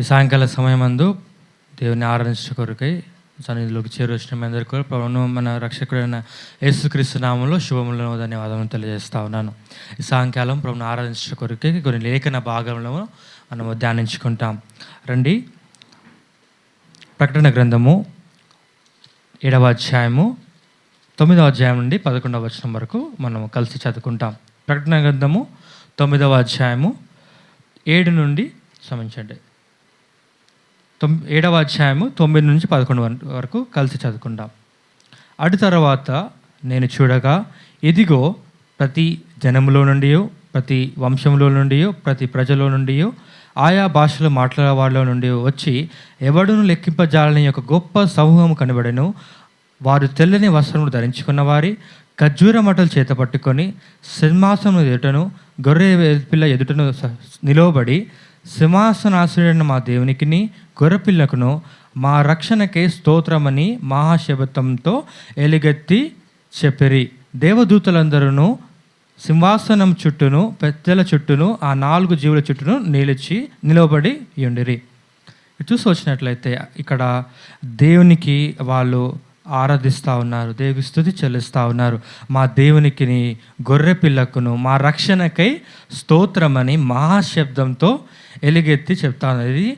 ఈ సాయంకాల సమయమందు దేవుని ఆరాధించే కొరకై సన్నిధిలోకి చేరొచ్చిన మీ అందరికీ కూడా ప్రభువును మన రక్షకుడైన యేసుక్రీస్తు నామంలో శుభములను ధన్యవాదాలను తెలియజేస్తా ఉన్నాను. ఈ సాయంకాలం ప్రభువును ఆరాధించే కొరకై కొన్ని లేఖన భాగంలో మనము ధ్యానించుకుంటాం. రండి, ప్రకటన గ్రంథము 7వ అధ్యాయము 9వ అధ్యాయం నుండి 11వ వచనం వరకు మనం కలిసి చదువుకుంటాం. ప్రకటన గ్రంథము 9వ అధ్యాయము 7 నుండి 7వ అధ్యాయము 9 నుంచి 11 వరకు కలిసి చదువుకుందాం. అటు తర్వాత నేను చూడగా, ఇదిగో, ప్రతి జనములో నుండి, ప్రతి వంశంలో నుండి, ప్రతి ప్రజలో నుండి, ఆయా భాషలు మాట్లాడే వాళ్ళ నుండి వచ్చి ఎవడును లెక్కింపజాలని ఒక గొప్ప సమూహం కనబడెను. వారు తెల్లని వస్త్రములు ధరించుకున్న వారి ఖర్జూర మట్టలు చేత పట్టుకొని సింహాసనం ఎదుటను గొర్రె పిల్ల ఎదుటను నిలవబడి, సింహాసనాసుడైన మా దేవునికిని గొర్రెపిల్లకును మా రక్షణకే స్తోత్రమని మహాశబ్దంతో ఎలుగెత్తి చెప్పిరి. దేవదూతలందరూ సింహాసనం చుట్టూను పెద్దల చుట్టూను ఆ 4 జీవుల చుట్టూను నిలవబడి ఉండిరి. చూసి వచ్చినట్లయితే ఇక్కడ దేవునికి వాళ్ళు ఆరాధిస్తూ ఉన్నారు, దేవునికి స్తుతి చెల్లిస్తూ ఉన్నారు. మా దేవునికి గొర్రె పిల్లకును మా రక్షణకై స్తోత్రమని మహాశబ్దంతో ఎలుగెత్తి చెప్తా ఉన్నది. ఇది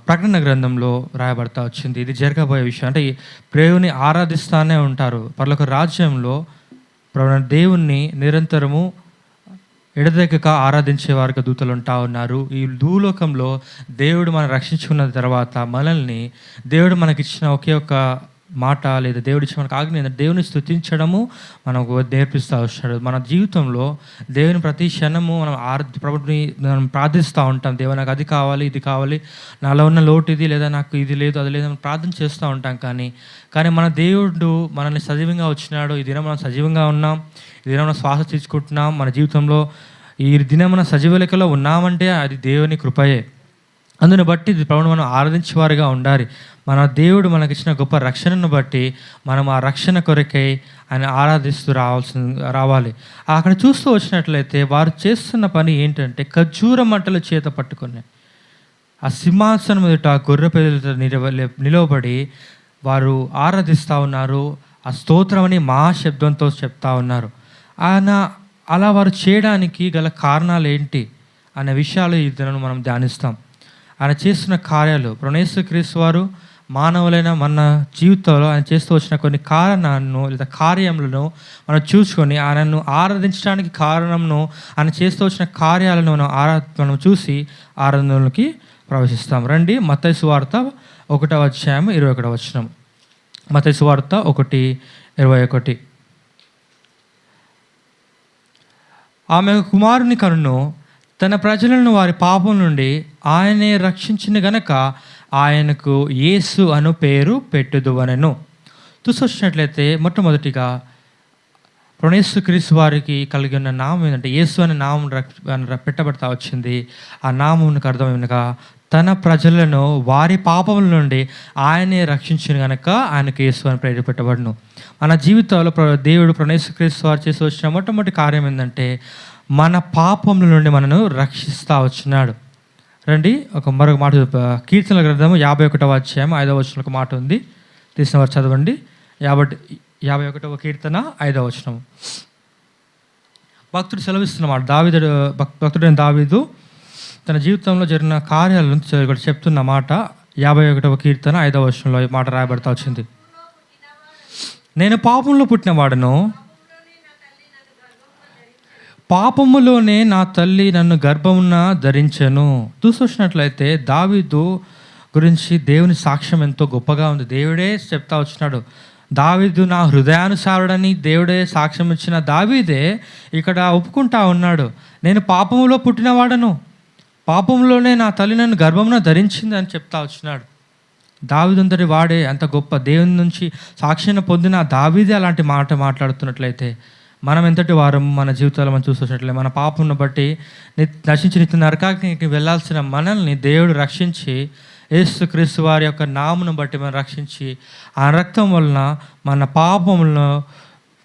ప్రకటన గ్రంథంలో రాయబడతా వచ్చింది. ఇది జరగబోయే విషయం. అంటే దేవుని ఆరాధిస్తూనే ఉంటారు. పరలోక రాజ్యంలో దేవుణ్ణి నిరంతరము ఎడదెగక ఆరాధించే వారికి దూతలు ఉంటా ఉన్నారు. ఈ భూలోకంలో దేవుడు మనం రక్షించుకున్న తర్వాత మనల్ని దేవుడు మనకిచ్చిన ఒకే ఒక మాట లేదా దేవుడి ఇచ్చిన మనకు ఆజ్ఞ ఏంటంటే దేవుని స్తుతించడము మనకు నేర్పిస్తూ వస్తాడు. మన జీవితంలో దేవుని ప్రతి క్షణము ప్రభుని మనం ప్రార్థిస్తూ ఉంటాం. దేవా, నాకు అది కావాలి, ఇది కావాలి, నాలో ఉన్న లోటు ఇది, లేదా నాకు ఇది లేదు, అది లేదు, మనం ప్రార్థన చేస్తూ ఉంటాం. కానీ మన దేవుడు మనల్ని సజీవంగా వచ్చినాడు. ఈ దినం మనం సజీవంగా ఉన్నాం, ఈ దినం మనం శ్వాస తీసుకుంటున్నాం. మన జీవితంలో ఈ దినం మన సజీవ లెక్కలో ఉన్నామంటే అది దేవుని కృపయే. అందుని బట్టి ప్రభువును మనం ఆరాధించేవారుగా ఉండాలి. మన దేవుడు మనకిచ్చిన గొప్ప రక్షణను బట్టి మనం ఆ రక్షణ కొరకై ఆయన ఆరాధిస్తూ రావాలి. అక్కడ చూస్తూ వచ్చినట్లయితే వారు చేస్తున్న పని ఏంటంటే ఖర్జూర మంటల చేత పట్టుకొని ఆ సింహాసనం ఎదుట గొర్రె పిల్లలతో నిలవబడి వారు ఆరాధిస్తూ ఉన్నారు. ఆ స్తోత్రం అని మహాశబ్దంతో చెప్తా ఉన్నారు. అలా వారు చేయడానికి గల కారణాలు ఏంటి అనే విషయాలు ఈ దినం మనం ధ్యానిస్తాం. ఆయన చేస్తున్న కార్యాలు, యేసుక్రీస్తు వారు మానవులైన మన జీవితంలో ఆయన చేస్తూ వచ్చిన కొన్ని కారణాలను లేదా కార్యములను మనం చూసుకొని ఆయనను ఆరాధించడానికి కారణంను ఆయన చేస్తూ వచ్చిన కార్యాలను మనం చూసి ఆరాధనలోకి ప్రవేశిస్తాం. రండి, మత్తయి సువార్త 1వ అధ్యాయం 21వ వచనం. మత్తయి సువార్త 1:21. ఆమె కుమారుని కనును తన ప్రజలను వారి పాపం నుండి ఆయనే రక్షించిన గనక ఆయనకు యేసు అను పేరు పెట్టుదువనెను. చూసొచ్చినట్లయితే మొట్టమొదటిగా యేసుక్రీస్తు వారికి కలిగి ఉన్న నామం ఏంటంటే యేసు అనే నామం పెట్టబడతా వచ్చింది. ఆ నామంకు అర్థం ఏమనగా తన ప్రజలను వారి పాపముల నుండి ఆయనే రక్షించిన గనక ఆయనకు యేసు అని పేరు పెట్టబడును. మన జీవితంలో దేవుడు యేసుక్రీస్తు వారు చేసి వచ్చిన మొట్టమొదటి కార్యం ఏంటంటే మన పాపముల నుండి మనను రక్షిస్తూ వచ్చినాడు. రండి, మరొక మాట కీర్తనల గ్రంథము 51వ అధ్యాయం 5వ వచనం ఒక మాట ఉంది, తీసిన వారు చదవండి. 51వ కీర్తన 5వ వచనం. భక్తుడు సెలవిస్తున్నమాట. భక్తుడైన దావీదు తన జీవితంలో జరిగిన కార్యాలను చెప్తున్న మాట 51వ కీర్తన 5వ వచనంలో ఈ మాట రాయబడతా వచ్చింది. నేను పాపంలో పుట్టినవాడను, పాపములోనే నా తల్లి నన్ను గర్భమున ధరించెను. చూసొచ్చినట్లయితే దావీదు గురించి దేవుని సాక్ష్యం ఎంతో గొప్పగా ఉంది. దేవుడే చెప్తా వచ్చినాడు, దావీదు నా హృదయానుసారుడని దేవుడే సాక్ష్యం ఇచ్చిన దావీదే ఇక్కడ ఒప్పుకుంటా ఉన్నాడు. నేను పాపములో పుట్టినవాడను, పాపంలోనే నా తల్లి నన్ను గర్భమున ధరించింది అని చెప్తా వచ్చినాడు. దావీదంతటి వాడే అంత గొప్ప దేవుని నుంచి సాక్ష్యాన్ని పొందిన దావీదే అలాంటి మాట మాట్లాడుతున్నట్లయితే మనం ఎంతటి వారం మన జీవితాల్లో మనం చూసినట్లయితే మన పాపంను బట్టి నశించి నిత్య నరకానికి వెళ్ళాల్సిన మనల్ని దేవుడు రక్షించి యేసుక్రీస్తు వారి యొక్క నామను బట్టి మనం రక్షించి ఆ రక్తం వలన మన పాపములను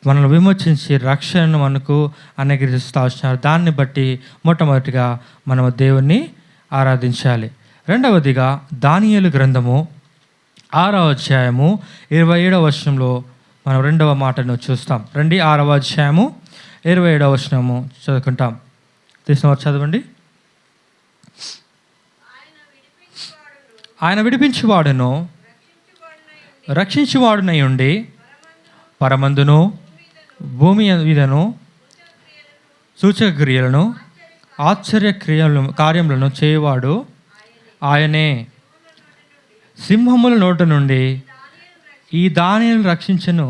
మనల్ని విమోచించి రక్షణను మనకు అనుగ్రహిస్తూ వచ్చినారు. దాన్ని బట్టి మొట్టమొదటిగా మనం దేవుణ్ణి ఆరాధించాలి. రెండవదిగా దానియేలు గ్రంథము 6వ అధ్యాయము 27వ వచనంలో మనం రెండవ మాటను చూస్తాం. 6వ అధ్యాయము 27వ వచనము చదువుకుంటాం. తీసిన చదవండి. ఆయన విడిపించువాడును రక్షించువాడునై ఉండి పరమందును భూమి మీదను సూచక క్రియలను ఆశ్చర్య కార్యములను చేయవాడు ఆయనే. సింహముల నోట నుండి ఈ దానియేలును రక్షించెను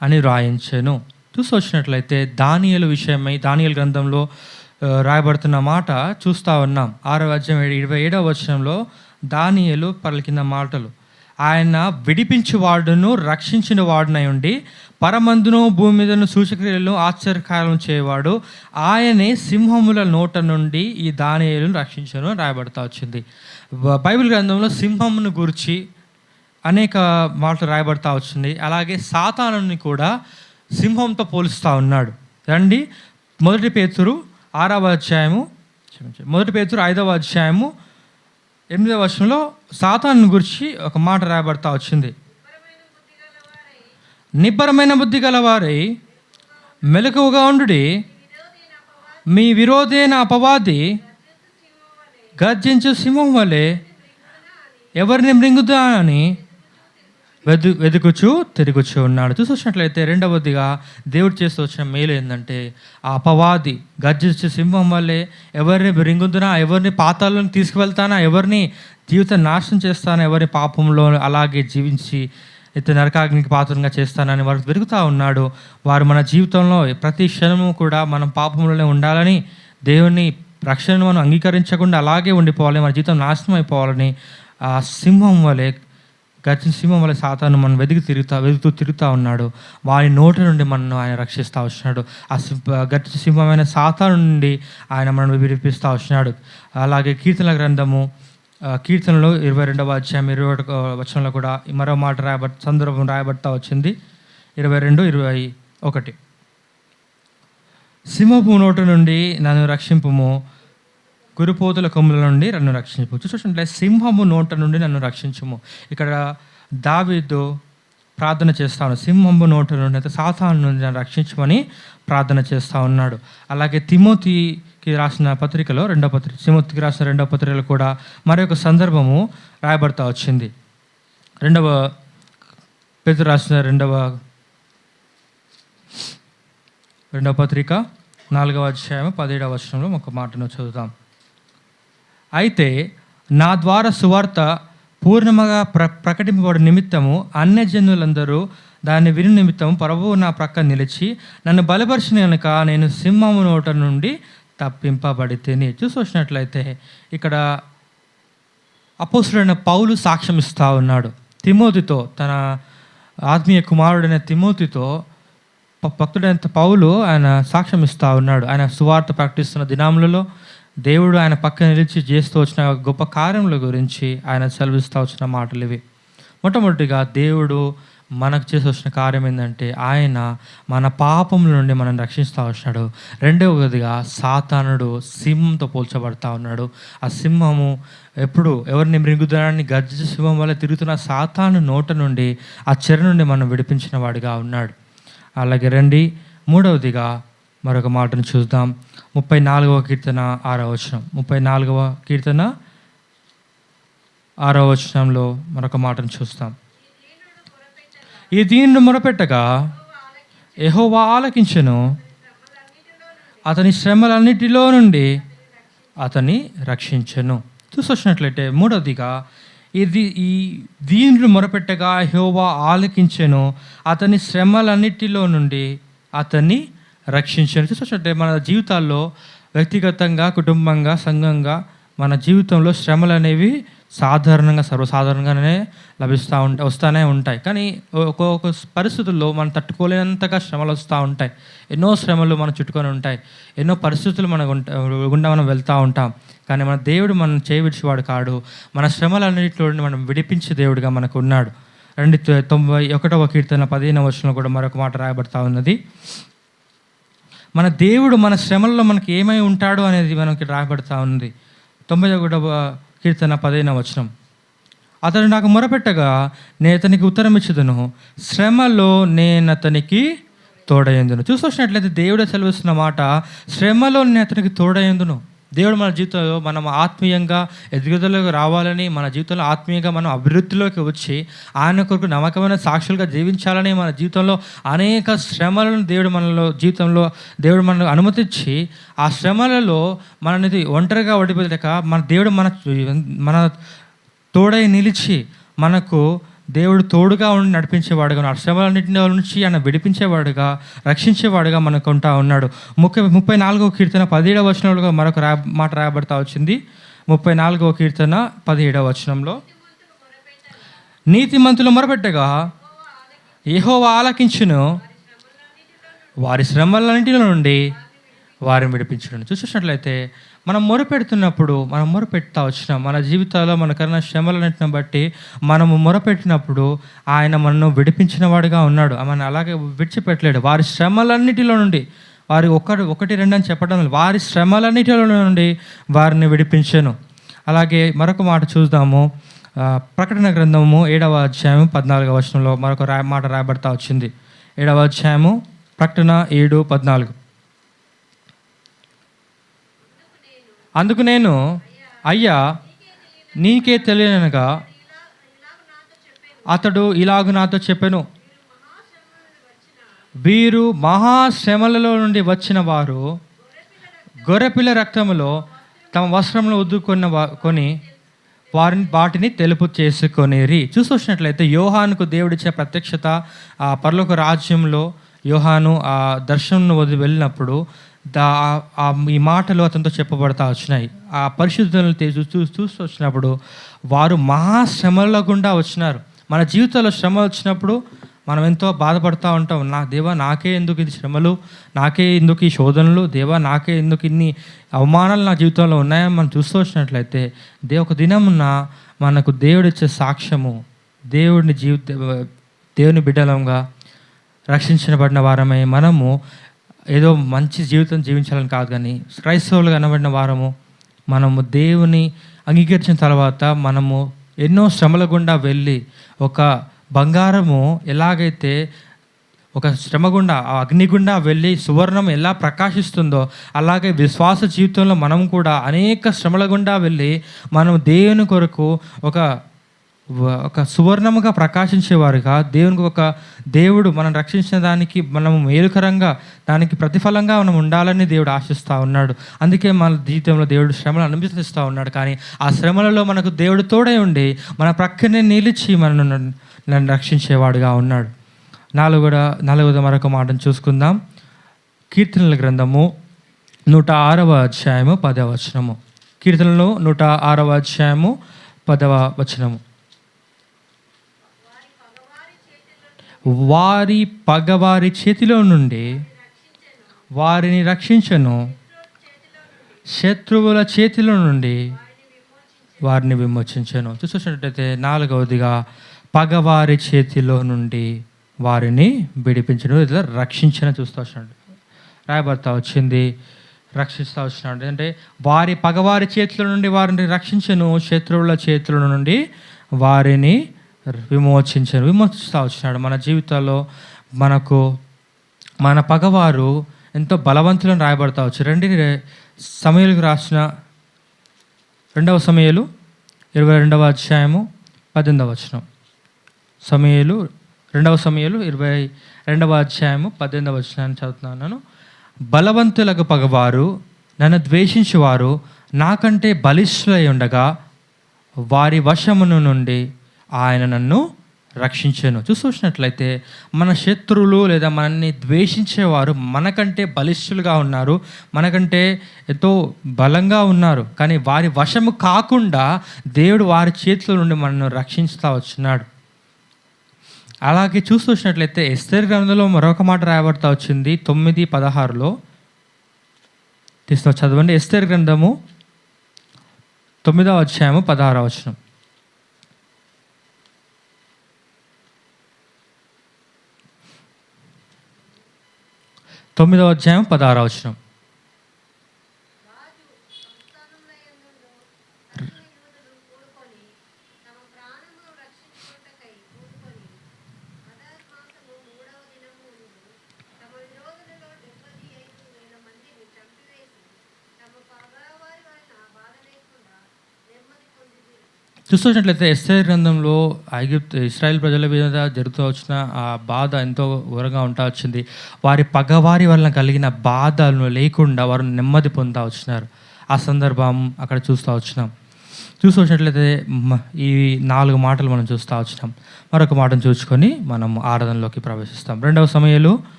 అని రాయించెను. చూసి వచ్చినట్లయితే దానియేలు విషయమై దానియేలు గ్రంథంలో రాయబడుతున్న మాట చూస్తూ ఉన్నాం. 6వ అధ్యాయం 27వ వచనంలో దానియేలు పలికిన మాటలు, ఆయన విడిపించువాడును రక్షించిన వాడునై ఉండి పరమందును భూమి మీదను సూచక్రియలను ఆశ్చర్యకార్యాలను చేయవాడు ఆయనే. సింహముల నోట నుండి ఈ దానియేలును రక్షించను రాయబడతా వచ్చింది. బైబిల్ గ్రంథంలో సింహమును గురించి అనేక మాటలు రాయబడతా వచ్చింది. అలాగే సాతానుని కూడా సింహంతో పోలుస్తూ ఉన్నాడు. రండి, 1 పేతురు 6వ అధ్యాయము 1 పేతురు 5వ అధ్యాయము 8వ వచనంలో సాతాను గురించి ఒక మాట రాయబడతా వచ్చింది. నిబ్బరమైన బుద్ధి గలవారై మెలకువగా ఉండుడి, మీ విరోధైన అపవాది గర్జించు సింహం వలె ఎవరిని మృంగుదా అని వెతుకుచూ తిరుగుచూ ఉన్నాడు. చూసినట్లయితే రెండవదిగా దేవుడు చేస్తూ వచ్చిన మేలు ఏంటంటే, ఆ అపవాది గర్జించే సింహం వల్లే ఎవరిని మృంగుదునా, ఎవరిని పాతాలను తీసుకువెళ్తానా, ఎవరిని జీవితం నాశనం చేస్తానా, ఎవరిని పాపంలో అలాగే జీవించి నరకాగ్నికి పాత్రంగా చేస్తానని వారు వెతుకుతూ ఉన్నాడు. వారు మన జీవితంలో ప్రతి క్షణము కూడా మనం పాపంలోనే ఉండాలని, దేవుని రక్షణను మనం అంగీకరించకుండా అలాగే ఉండిపోవాలి, మన జీవితం నాశనం అయిపోవాలని ఆ సింహం వలె గర్జించిన సింహం వల్ల సాతాను మనం వెతుకుతూ తిరుగుతూ ఉన్నాడు. వారి నోటి నుండి మనను ఆయన రక్షిస్తూ వచ్చినాడు. ఆ గర్జించిన సింహమైన సాతాను నుండి ఆయన మనల్ని విడిపిస్తూ వచ్చినాడు. అలాగే కీర్తనల గ్రంథము కీర్తనలో 22వ అధ్యాయం 21వ వచనంలో కూడా మరో మాట సందర్భం రాయబడతా వచ్చింది. 22:21 సింహపు నోటు నుండి నన్ను రక్షింపుము, గురుపోతుల కొమ్ముల నుండి నన్ను రక్షింపు. చూసినట్లయితే సింహము నోట నుండి నన్ను రక్షించుము. ఇక్కడ దావీదు ప్రార్థన చేస్తా ఉన్నాడు. సింహము నోట నుండి అయితే సాతాను నుండి నన్ను రక్షించమని ప్రార్థన చేస్తూ ఉన్నాడు. అలాగే తిమోతికి రాసిన పత్రికలో తిమోతికి రాసిన 2వ పత్రికలో కూడా మరొక సందర్భము రాయబడతా వచ్చింది. 2వ పేతురు రాసిన 2వ పత్రిక 4వ అధ్యాయం 17వ వచనంలో ఒక మాటను చదువుతాం. అయితే నా ద్వారా సువార్త పూర్ణముగా ప్రకటింపబడు నిమిత్తము అన్యజనులందరూ దాన్ని విని నిమిత్తము ప్రభువు నా ప్రక్క నిలిచి నన్ను బలపరిచిన కనుక నేను సింహము నోట నుండి తప్పింపబడితేని. చూసి వచ్చినట్లయితే ఇక్కడ అపోస్తులైన పౌలు సాక్ష్యం ఇస్తూ ఉన్నాడు. తిమోతితో, తన ఆత్మీయ కుమారుడైన తిమోతితో భక్తుడైన పౌలు ఆయన సాక్ష్యం ఇస్తూ ఉన్నాడు. ఆయన సువార్త ప్రకటిస్తున్న దినాములలో దేవుడు ఆయన పక్కన నిలిచి చేస్తూ వచ్చిన గొప్ప కార్యముల గురించి ఆయన సెలవిస్తూ వచ్చిన మాటలు ఇవి. మొట్టమొదటిగా దేవుడు మనకు చేసి వచ్చిన కార్యం ఏంటంటే, ఆయన మన పాపముల నుండి మనం రక్షిస్తూ వచ్చినాడు. రెండవదిగా సాతానుడు సింహంతో పోల్చబడతా ఉన్నాడు. ఆ సింహము ఎప్పుడు ఎవరిని మృంగుదనాన్ని గర్జించే సింహం వల్ల తిరుగుతున్న సాతాను నోట నుండి ఆ చెర నుండి మనం విడిపించిన వాడిగా ఉన్నాడు. అలాగే రండి, మూడవదిగా మరొక మాటను చూద్దాం. 34వ కీర్తన 6వ వచనం. 34వ కీర్తన 6వ వచనంలో మరొక మాటను చూస్తాం. ఈ దీనిని మొరపెట్టగా యెహోవా ఆలకించెను, అతని శ్రమలన్నిటిలో నుండి అతన్ని రక్షించెను. చూసొచ్చినట్లయితే మూడవదిగా ఈ దీనిని మొరపెట్టగా యెహోవా ఆలకించెను, అతని శ్రమలన్నిటిలో నుండి అతన్ని రక్షించను. చూసినట్టే మన జీవితాల్లో వ్యక్తిగతంగా, కుటుంబంగా, సంఘంగా మన జీవితంలో శ్రమలు అనేవి సర్వసాధారణంగానే వస్తూనే ఉంటాయి. కానీ ఒక్కొక్క పరిస్థితుల్లో మనం తట్టుకోలేనంతగా శ్రమలు వస్తూ ఉంటాయి. ఎన్నో శ్రమలు మనం చుట్టుకొని ఉంటాయి. ఎన్నో పరిస్థితులు మన గుండా మనం వెళ్తూ ఉంటాం. కానీ మన దేవుడు మనం చేయవిడిచేవాడు కాడు. మన శ్రమలన్నింటిలో మనం విడిపించే దేవుడిగా మనకు ఉన్నాడు. 91వ కీర్తన 15వ వచనంలో కూడా మరొక మాట రాయబడతా ఉన్నది. మన దేవుడు మన శ్రమల్లో మనకి ఏమై ఉంటాడు అనేది మనకి రాయబడతా ఉంది. 91వ కీర్తన 15వ వచనం. అతడు నాకు మొరపెట్టగా నేను అతనికి ఉత్తరం ఇచ్చేదను, శ్రమలో నేను అతనికి తోడయందును. చూసినట్లయితే దేవుడే సెలవిస్తున్న మాట, శ్రమలో నేను అతనికి తోడయందును. దేవుడు మన జీవితంలో మనం ఆత్మీయంగా ఎదుగుదలకు రావాలని, మన జీవితంలో ఆత్మీయంగా మనం అభివృద్ధిలోకి వచ్చి ఆయన కొరకు నమ్మకమైన సాక్షులుగా జీవించాలని, మన జీవితంలో అనేక శ్రమలను దేవుడు మనల్ని అనుమతించి, ఆ శ్రమలలో మనది ఒంటరిగా ఓడిపోలేక మన దేవుడు మన తోడై నిలిచి మనకు దేవుడు తోడుగా ఉండి నడిపించేవాడుగా, ఆ శ్రమలన్నింటి నుంచి ఆయన విడిపించేవాడుగా, రక్షించేవాడుగా మనకు ఉంటా ఉన్నాడు. 34వ కీర్తన 17వ వచనంలో మరొక మాట రాయబడతా వచ్చింది. 34వ కీర్తన 17వ వచనంలో, నీతిమంతులు మొరపెట్టగా యెహోవా ఆలకించును, వారి శ్రమలన్నింటిలో నుండి వారిని విడిపించడం. చూసినట్లయితే మనం మొరపెడుతున్నప్పుడు, మనం మొరపెడతా వచ్చినాం మన జీవితాల్లో మనకన్నా శ్రమలన్నింటిని బట్టి మనము మొరపెట్టినప్పుడు ఆయన మనను విడిపించిన వాడుగా ఉన్నాడు. మన అలాగే విడిచిపెట్టలేడు. వారి శ్రమలన్నిటిలో నుండి, వారి ఒకటి రెండు అని చెప్పడం, వారి శ్రమలన్నిటిలో నుండి వారిని విడిపించాను. అలాగే మరొక మాట చూద్దాము. ప్రకటన గ్రంథము 7వ అధ్యాయం 14వ వచనంలో మరొక మాట రాయబడతా వచ్చింది. 7వ అధ్యాయము ప్రకటన 7:14. అందుకు నేను, అయ్యా నీకే తెలియనగా అతడు ఇలాగు నాతో చెప్పెను, వీరు మహాశ్రమలలో నుండి వచ్చిన వారు గొర్రెపిల్ల రక్తములో తమ వస్త్రములు కొని వాటిని తెలుపు చేసుకొనిరి. చూసినట్లయితే యోహానుకు దేవుడిచ్చే ప్రత్యక్షత, ఆ పరలోక రాజ్యంలో యోహాను ఆ దర్శనం వదిలి వెళ్ళినప్పుడు ఈ మాటలు అతనితో చెప్పబడతా వచ్చినాయి. ఆ పరిశుద్ధులను చూస్తూ వచ్చినప్పుడు వారు మహాశ్రమల గుండా వచ్చినారు. మన జీవితంలో శ్రమ వచ్చినప్పుడు మనం ఎంతో బాధపడుతూ ఉంటాం. దేవా నాకే ఎందుకు ఇది శ్రమలు, నాకే ఎందుకు ఈ శోధనలు, దేవా నాకే ఎందుకు ఇన్ని అవమానాలు నా జీవితంలో ఉన్నాయని మనం చూస్తూ వచ్చినట్లయితే ఒక దినమున మనకు దేవుడిచ్చే సాక్ష్యము, దేవుని బిడ్డలంగా రక్షించబడిన వారమై మనము ఏదో మంచి జీవితం జీవించాలని కాదు, కానీ క్రైస్తవులుగా అనబడిన వారము మనము దేవుని అంగీకరించిన తర్వాత మనము ఎన్నో శ్రమల గుండా వెళ్ళి, ఒక బంగారము ఎలాగైతే ఒక శ్రమ గుండా, ఆ అగ్నిగుండా వెళ్ళి సువర్ణం ఎలా ప్రకాశిస్తుందో, అలాగే విశ్వాస జీవితంలో మనం కూడా అనేక శ్రమల గుండా వెళ్ళి మనం దేవుని కొరకు ఒక సువర్ణముగా ప్రకాశించేవారుగా, దేవుడు మనం రక్షించిన దానికి మనము మేలుకరంగా, దానికి ప్రతిఫలంగా మనం ఉండాలని దేవుడు ఆశిస్తూ ఉన్నాడు. అందుకే మన జీవితంలో దేవుడు శ్రమలు అనుమతిస్తూ ఉన్నాడు. కానీ ఆ శ్రమలలో మనకు దేవుడు తోడై ఉండి మన ప్రక్కనే నిలిచి నన్ను రక్షించేవాడుగా ఉన్నాడు. నాలుగవది మరొక మాటను చూసుకుందాం. కీర్తనల గ్రంథము 106వ అధ్యాయము 10వ వచనము. కీర్తనలు 106వ అధ్యాయము 10వ వచనము. వారి పగవారి చేతిలో నుండి వారిని రక్షించను, శత్రువుల చేతిలో నుండి వారిని విమోచించను. చూసినట్టయితే 4వదిగా పగవారి చేతిలో నుండి వారిని విడిపించను, లేదా రక్షించను చూస్తూ వచ్చినాడు, రాయబడతా వచ్చింది, రక్షిస్తూ వచ్చినాడు. అంటే వారి పగవారి చేతిలో నుండి వారిని రక్షించను, శత్రువుల చేతుల నుండి వారిని విమోచిస్తూ వచ్చినాడు. మన జీవితాల్లో మన పగవారు ఎంతో బలవంతులను రాయబడతా వచ్చు. సమూయేలుకు రాసిన 2వ సమూయేలు 22వ అధ్యాయము 18వ వచనం. 2వ సమూయేలు 22వ అధ్యాయము 18వ వచనాన్ని చదువుతున్నాను. బలవంతులకు పగవారు నన్ను ద్వేషించువారు నాకంటే బలిష్ఠులై ఉండగా వారి వశమును నుండి ఆయన నన్ను రక్షించాను. చూసినట్లయితే మన శత్రువులు లేదా మనల్ని ద్వేషించేవారు మనకంటే బలిష్ఠులుగా ఉన్నారు, మనకంటే ఎంతో బలంగా ఉన్నారు. కానీ వారి వశము కాకుండా దేవుడు వారి చేతుల నుండి మనల్ని రక్షిస్తూ వచ్చినాడు. అలాగే చూసినట్లయితే ఎస్తేరు గ్రంథంలో మరొక మాట రాయబడతా వచ్చింది. 9:16లో చదవండి. ఎస్తేరు గ్రంథము 9వ అధ్యాయము 16వ వచనం. 9వ అధ్యాయం 16వ వచనం. చూస్తున్నట్లయితే ఎస్తేరు గ్రంథంలో ఇశ్రాయేల్ ప్రజల మీద జరుగుతూ వచ్చిన ఆ బాధ ఎంతో ఘోరంగా ఉంటా వచ్చింది. వారి పగవారి వలన కలిగిన బాధలను లేకుండా వారు నెమ్మది పొందుతూ వచ్చినారు. ఆ సందర్భం అక్కడ చూస్తూ వచ్చినాం. చూసినట్లయితే ఈ 4 మాటలు మనం చూస్తూ వచ్చినాం. మరొక మాటను చూసుకొని మనం ఆరాధనలోకి ప్రవేశిస్తాం. 2వ సమూయేలు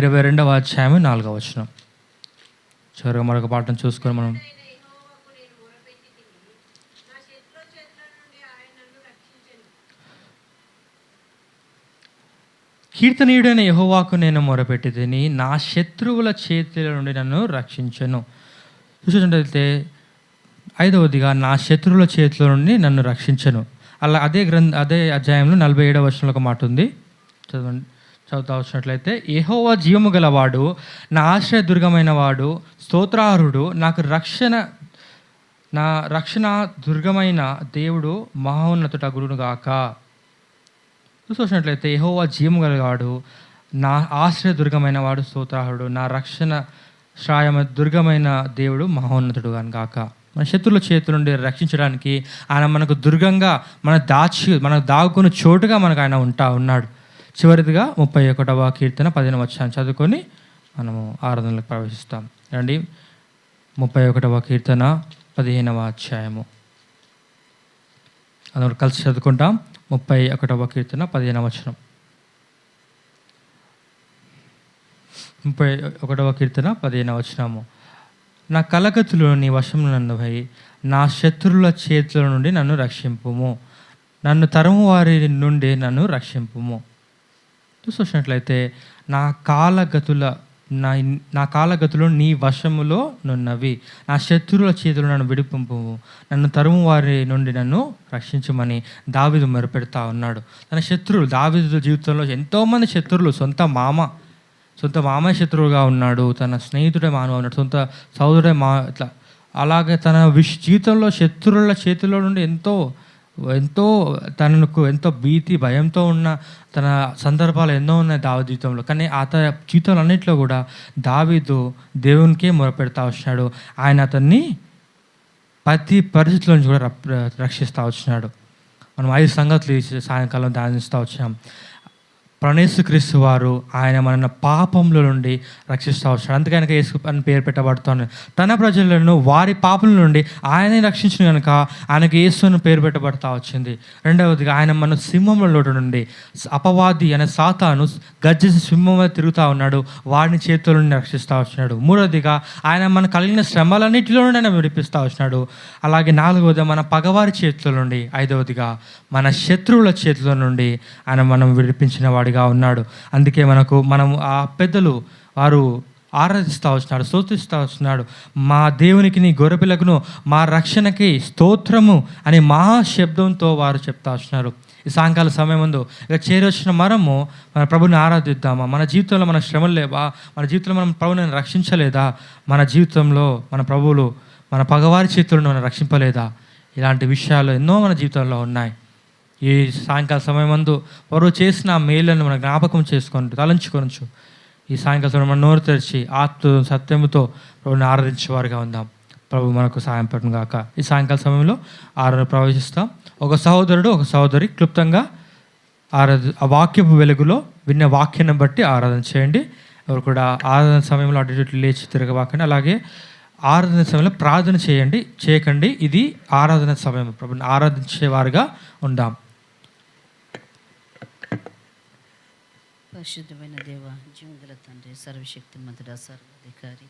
22వ అధ్యాయం 4వ వచనం. చివరిగా మరొక పాటను చూసుకొని మనం కీర్తనీయుడైన యెహోవాకు నేను మొరపెట్టితిని, నా శత్రువుల చేతుల నుండి నన్ను రక్షించెను. చూసినట్లయితే 5వదిగా నా శత్రువుల చేతుల నుండి నన్ను రక్షించెను. అలా అదే అధ్యాయంలో 47వ వచనంలో ఒక మాట ఉంది, చదువుతా వచ్చినట్లయితే, యెహోవా జీవము గలవాడు, నా ఆశ్రయదుర్గమైన వాడు, స్తోత్రార్హుడు, నా రక్షణ దుర్గమైన దేవుడు మహోన్నతుడగును గాక. చూసినట్లయితే యెహోవా జీవము గలవాడు, నా ఆశ్రయదుర్గమైన వాడు, స్తోత్రార్హుడు, నా రక్షణ దుర్గమైన దేవుడు మహోన్నతుడు గాక. మన శత్రువుల చేతుల నుండి రక్షించడానికి ఆయన మనకు దుర్గంగా మన దాగుకున్న చోటుగా మనకు ఆయన ఉన్నాడు. చివరిదిగా 31వ కీర్తన 15వ వచనం చదువుకొని మనము ఆరాధనలకు ప్రవేశిస్తాం. రండి, 31వ కీర్తన 15వ అధ్యాయము అందరూ కలిసి చదువుకుంటాం. 31వ కీర్తన 15వ వచనం. 31వ కీర్తన 15వ వచనము. నా కలగతులు నీ వశంలో నన్నుపై, నా శత్రువుల చేతుల నుండి నన్ను రక్షింపుము, నన్ను తరుము వారి నుండి నన్ను రక్షింపుము. చూసినట్లయితే నా కాలగతులు నీ వశములో నున్నవి, నా శత్రువుల చేతులు నన్ను విడిపింపుము, నన్ను తరుము వారి నుండి నన్ను రక్షించమని దావీదు మొరపెడతా ఉన్నాడు. తన శత్రువులు, దావీదు జీవితంలో ఎంతోమంది శత్రువులు, సొంత మామ శత్రువుగా ఉన్నాడు, తన స్నేహితుడే మానవ ఉన్నాడు, సొంత సోదరుడే ఇట్లా అలాగే తన జీవితంలో శత్రువుల చేతిలో నుండి ఎంతో తనకు ఎంతో భీతి భయంతో ఉన్న తన సందర్భాలు ఎన్నో ఉన్నాయి దావీదు జీవితంలో. కానీ అతని జీవితంలో అన్నింటిలో కూడా దావీదు దేవునికే మొరపెడతా వచ్చినాడు. ఆయన అతన్ని ప్రతి పరిస్థితుల నుంచి కూడా రక్షిస్తూ వచ్చినాడు. మనం 5 సంగతులు సాయంకాలం ధ్యానిస్తూ వచ్చాం. యేసుక్రీస్తు వారు ఆయన మన పాపముల నుండి రక్షిస్తూ వచ్చాడు. అందుకే ఆయనకు యేసు అని పేరు పెట్టబడుతుంది. తన ప్రజలను వారి పాపల నుండి ఆయనే రక్షించిన కనుక ఆయనకు యేసు అని పేరు పెట్టబడతా వచ్చింది. 2వదిగా ఆయన మన సింహముల నుండి, అపవాది అనే సాతాను గర్జించి సింహం తిరుగుతూ ఉన్నాడు, వాడిని చేతుల నుండి రక్షిస్తూ వచ్చినాడు. 3వదిగా ఆయన మన కలిగిన శ్రమలన్నింటిలో నుండి ఆయన విడిపిస్తూ వచ్చినాడు. అలాగే 4వదిగా మన పగవారి చేతుల నుండి, 5వదిగా మన శత్రువుల చేతుల నుండి ఆయన మనం విడిపించిన వాడిగా ఉన్నాడు. అందుకే మనం ఆ పెద్దలు వారు ఆరాధిస్తూ వచ్చినాడు, స్తోత్రిస్తూ వచ్చినాడు. మా దేవునికి నీ గొర్రెపిల్లకును మా రక్షణకి స్తోత్రము అనే మహాశబ్దంతో వారు చెప్తా వచ్చినారు. ఈ సాయంకాల సమయం ముందు ఇక చేరొచ్చిన మనము మన ప్రభుని ఆరాధిద్దామా? మన జీవితంలో మన శ్రమలు లేవా? మన జీవితంలో మనం ప్రభుని రక్షించలేదా? మన జీవితంలో మన ప్రభువులు మన పగవారి చేతులను మనం రక్షింపలేదా? ఇలాంటి విషయాలు ఎన్నో మన జీవితంలో ఉన్నాయి. ఈ సాయంకాల సమయం ముందు వారు చేసిన మేళ్లను మనం జ్ఞాపకం తలంచుకొనచ్చు. ఈ సాయంకాల సమయం మనం నోరు తెరిచి సత్యముతో ప్రభుని ఆరాధించేవారుగా ఉందాం. ప్రభు మనకు సాయం పడును గాక. ఈ సాయంకాల సమయంలో ఆరాధన ప్రవేశిస్తాం. ఒక సహోదరుడు ఒక సహోదరి క్లుప్తంగా ఆ వాక్యపు వెలుగులో విన్న వాక్యాన్ని బట్టి ఆరాధన చేయండి. ఎవరు కూడా ఆరాధన సమయంలో అటు ఇటు లేచి తిరగవాకండి. అలాగే ఆరాధన సమయంలో ప్రార్థన చేయకండి. ఇది ఆరాధన సమయం, ప్రభుని ఆరాధించేవారుగా ఉందాం. పరిశుద్ధమైన దేవ, జీవగల తండ్రి, సర్వశక్తిమంతుడా, సర్వాధికారి,